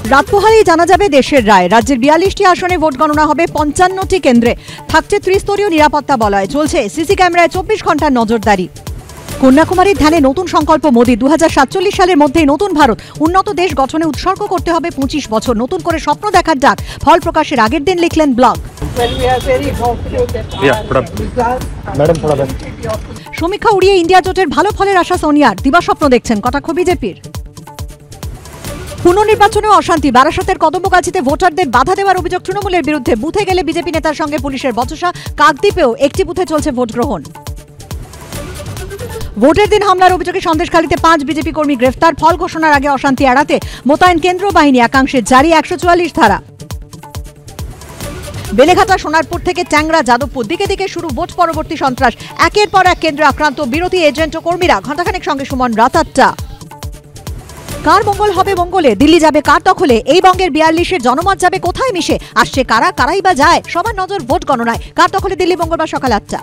রাত পোহালেই জানা যাবে দেশের রায়। রাজ্যের ৪২টি আসনে ভোট গণনা হবে ৫৫টি কেন্দ্রে। থাকছে ত্রিস্তরীয় নিরাপত্তা বলয়। চলছে সিসি ক্যামেরায় ২৪ ঘন্টার নজরদারি। কন্যাকুমারীর ধ্যানে নতুন সংকল্প মোদী। ২০৪৭ সালের মধ্যেই নতুন ভারত উন্নত দেশ গঠনে উৎসর্গ করতে হবে ২৫ বছর। নতুন করে স্বপ্ন দেখার ডাক। ফল প্রকাশের আগের দিন লিখলেন ব্লগ। সমীক্ষা উড়িয়ে ইন্ডিয়া জোটের ভালো ফলের আশা সোনিয়ার। দিবাস্বপ্ন দেখছেন কটাক্ষ বিজেপির। পুনর্নির্বাচনে অশান্তি। বারাসাতের কদমগাছিতে ভোটারদের বাধা দেওয়ার অভিযোগ তৃণমূলের বিরুদ্ধে। বুথে গেলে বিজেপি নেতার সঙ্গে পুলিশের বচসা। কাকদ্বীপেও একটি বুথে চলছে ভোট গ্রহণ। ভোটের দিন হামলার অভিযোগে সন্দেশখালীতে ৫ বিজেপি কর্মী গ্রেফতার। ফল ঘোষণার আগে অশান্তি এড়াতে মোতায়েন কেন্দ্র বাহিনী। একাংশে জারি ১৪৪ ধারা। বেলেঘাটা, সোনারপুর থেকে ট্যাংরা, যাদবপুর দিকে দিকে শুরু ভোট পরবর্তী সন্ত্রাস। একের পর এক কেন্দ্রে আক্রান্ত বিরোধী এজেন্ট ও কর্মীরা। ঘণ্টাখানেক সঙ্গে সুমন রাত ৮টা। কার মঙ্গল হবে মঙ্গলে? দিল্লি যাবে কার দখলে? এই বঙ্গের ৪২-এর জনমত যাবে কোথায় মিশে? আসছে কারা, কারাই বা যায়? সবার নজর ভোট গণনায়। কার দখলে দিল্লি মঙ্গলবার সকাল ৮টা।